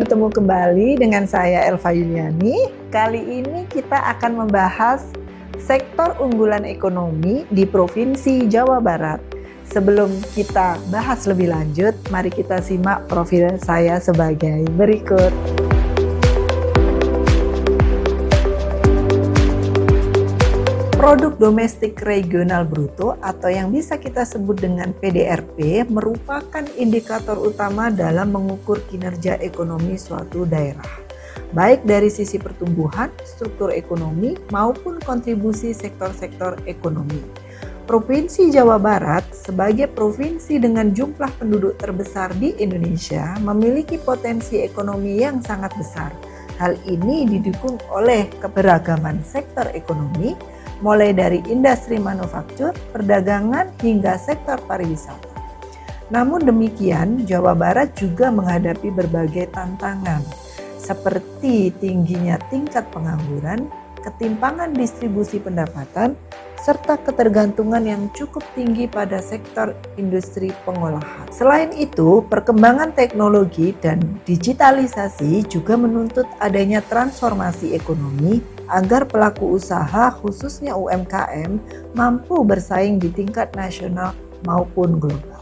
bertemu kembali dengan saya Elva Yuliani. Kali ini kita akan membahas sektor unggulan ekonomi di Provinsi Jawa Barat. Sebelum kita bahas lebih lanjut, mari kita simak profil saya sebagai berikut. Produk domestik regional bruto atau yang bisa kita sebut dengan PDRP merupakan indikator utama dalam mengukur kinerja ekonomi suatu daerah, baik dari sisi pertumbuhan, struktur ekonomi, maupun kontribusi sektor-sektor ekonomi. Provinsi Jawa Barat sebagai provinsi dengan jumlah penduduk terbesar di Indonesia memiliki potensi ekonomi yang sangat besar. Hal ini didukung oleh keberagaman sektor ekonomi, mulai dari industri manufaktur, perdagangan, hingga sektor pariwisata. Namun demikian, Jawa Barat juga menghadapi berbagai tantangan, seperti tingginya tingkat pengangguran, ketimpangan distribusi pendapatan, serta ketergantungan yang cukup tinggi pada sektor industri pengolahan. Selain itu, perkembangan teknologi dan digitalisasi juga menuntut adanya transformasi ekonomi agar pelaku usaha, khususnya UMKM, mampu bersaing di tingkat nasional maupun global.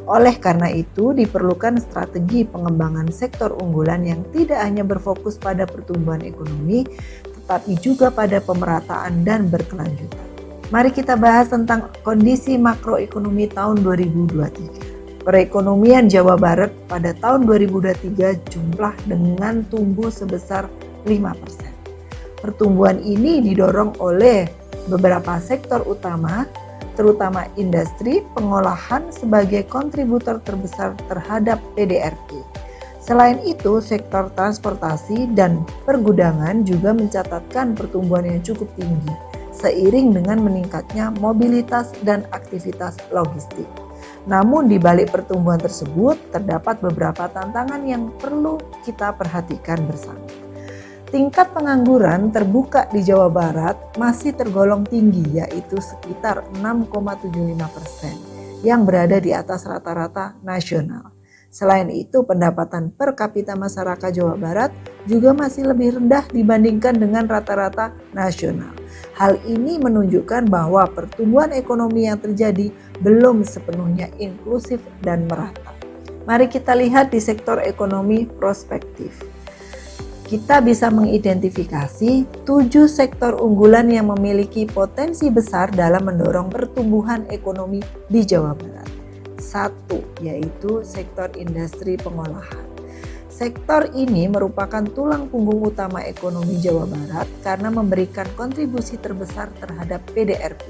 Oleh karena itu, diperlukan strategi pengembangan sektor unggulan yang tidak hanya berfokus pada pertumbuhan ekonomi, tetapi juga pada pemerataan dan berkelanjutan. Mari kita bahas tentang kondisi makroekonomi tahun 2023. Perekonomian Jawa Barat pada tahun 2023 jumlah dengan tumbuh sebesar 5%. Pertumbuhan ini didorong oleh beberapa sektor utama, terutama industri pengolahan sebagai kontributor terbesar terhadap PDRP. Selain itu, sektor transportasi dan pergudangan juga mencatatkan pertumbuhan yang cukup tinggi, seiring dengan meningkatnya mobilitas dan aktivitas logistik. Namun di balik pertumbuhan tersebut, terdapat beberapa tantangan yang perlu kita perhatikan bersama. Tingkat pengangguran terbuka di Jawa Barat masih tergolong tinggi, yaitu sekitar 6,75% yang berada di atas rata-rata nasional. Selain itu, pendapatan per kapita masyarakat Jawa Barat juga masih lebih rendah dibandingkan dengan rata-rata nasional. Hal ini menunjukkan bahwa pertumbuhan ekonomi yang terjadi belum sepenuhnya inklusif dan merata. Mari kita lihat di sektor ekonomi prospektif. Kita bisa mengidentifikasi 7 sektor unggulan yang memiliki potensi besar dalam mendorong pertumbuhan ekonomi di Jawa Barat. 1, yaitu sektor industri pengolahan. Sektor ini merupakan tulang punggung utama ekonomi Jawa Barat karena memberikan kontribusi terbesar terhadap PDRP.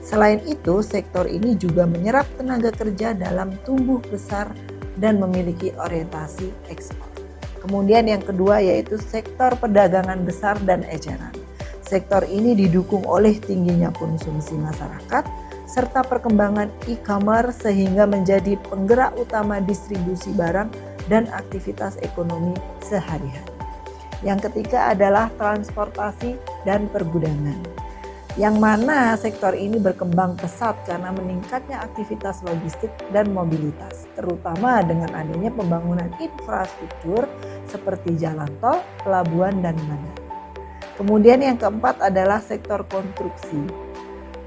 Selain itu, sektor ini juga menyerap tenaga kerja dalam tumbuh besar dan memiliki orientasi ekspor. Kemudian yang kedua yaitu sektor perdagangan besar dan eceran. Sektor ini didukung oleh tingginya konsumsi masyarakat serta perkembangan e-commerce sehingga menjadi penggerak utama distribusi barang dan aktivitas ekonomi sehari-hari. Yang ketiga adalah transportasi dan pergudangan, yang mana sektor ini berkembang pesat karena meningkatnya aktivitas logistik dan mobilitas, terutama dengan adanya pembangunan infrastruktur seperti jalan tol, pelabuhan, dan bandara. Kemudian yang keempat adalah sektor konstruksi.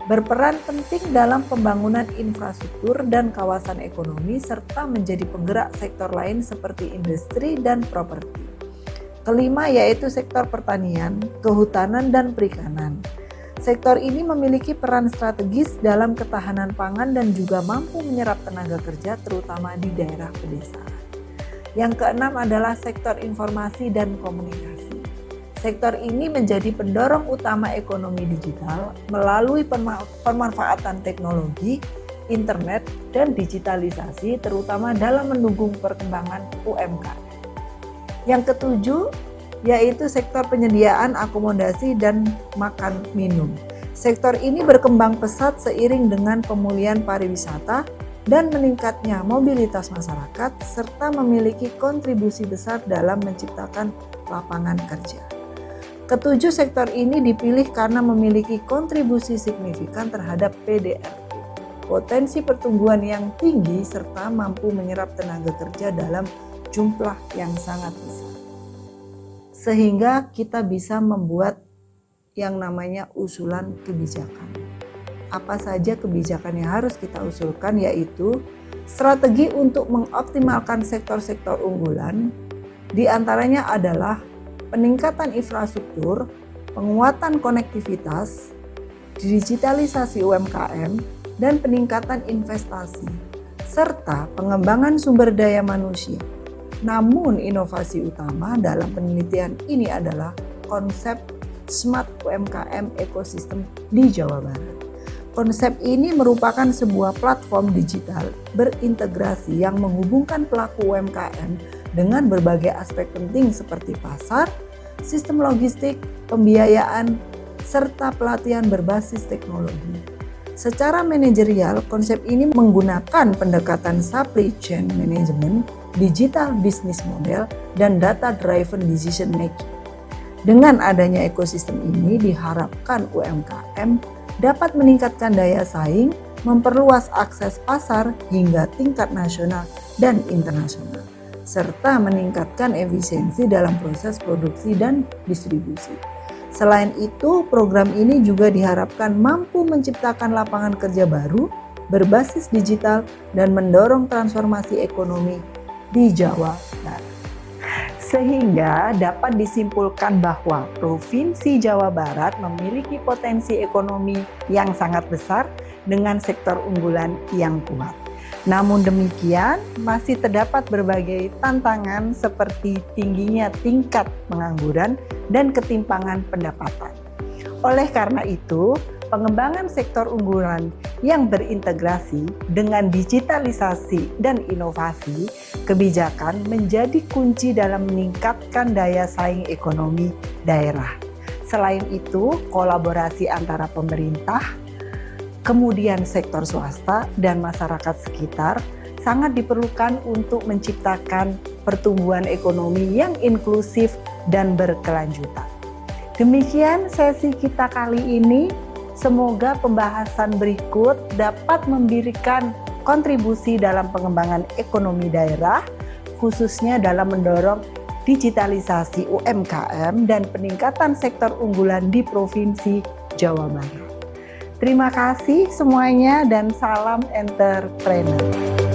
Berperan penting dalam pembangunan infrastruktur dan kawasan ekonomi serta menjadi penggerak sektor lain seperti industri dan properti. Kelima yaitu sektor pertanian, kehutanan, dan perikanan. Sektor ini memiliki peran strategis dalam ketahanan pangan dan juga mampu menyerap tenaga kerja terutama di daerah pedesaan. Yang keenam adalah sektor informasi dan komunikasi. Sektor ini menjadi pendorong utama ekonomi digital melalui pemanfaatan teknologi, internet, dan digitalisasi terutama dalam mendukung perkembangan UMKM. Yang ketujuh yaitu sektor penyediaan akomodasi dan makan minum. Sektor ini berkembang pesat seiring dengan pemulihan pariwisata dan meningkatnya mobilitas masyarakat serta memiliki kontribusi besar dalam menciptakan lapangan kerja. Ketujuh sektor ini dipilih karena memiliki kontribusi signifikan terhadap PDRP, potensi pertumbuhan yang tinggi serta mampu menyerap tenaga kerja dalam jumlah yang sangat besar. sehingga kita bisa membuat yang namanya usulan kebijakan. Apa saja kebijakan yang harus kita usulkan, yaitu strategi untuk mengoptimalkan sektor-sektor unggulan, di antaranya adalah peningkatan infrastruktur, penguatan konektivitas, digitalisasi UMKM, dan peningkatan investasi, serta pengembangan sumber daya manusia. Namun inovasi utama dalam penelitian ini adalah konsep Smart UMKM Ecosystem di Jawa Barat. Konsep ini merupakan sebuah platform digital berintegrasi yang menghubungkan pelaku UMKM dengan berbagai aspek penting seperti pasar, sistem logistik, pembiayaan, serta pelatihan berbasis teknologi. Secara manajerial, konsep ini menggunakan pendekatan supply chain management, digital business model, dan data-driven decision making. Dengan adanya ekosistem ini diharapkan UMKM dapat meningkatkan daya saing, memperluas akses pasar hingga tingkat nasional dan internasional, serta meningkatkan efisiensi dalam proses produksi dan distribusi. Selain itu, program ini juga diharapkan mampu menciptakan lapangan kerja baru berbasis digital dan mendorong transformasi ekonomi di Jawa Barat. Sehingga dapat disimpulkan bahwa Provinsi Jawa Barat memiliki potensi ekonomi yang sangat besar dengan sektor unggulan yang kuat. Namun demikian, masih terdapat berbagai tantangan seperti tingginya tingkat pengangguran dan ketimpangan pendapatan. Oleh karena itu, pengembangan sektor unggulan yang berintegrasi dengan digitalisasi dan inovasi kebijakan menjadi kunci dalam meningkatkan daya saing ekonomi daerah. Selain itu, kolaborasi antara pemerintah, kemudian sektor swasta dan masyarakat sekitar sangat diperlukan untuk menciptakan pertumbuhan ekonomi yang inklusif dan berkelanjutan. Demikian sesi kita kali ini. Semoga pembahasan berikut dapat memberikan kontribusi dalam pengembangan ekonomi daerah, khususnya dalam mendorong digitalisasi UMKM dan peningkatan sektor unggulan di Provinsi Jawa Barat. Terima kasih semuanya dan salam entrepreneur.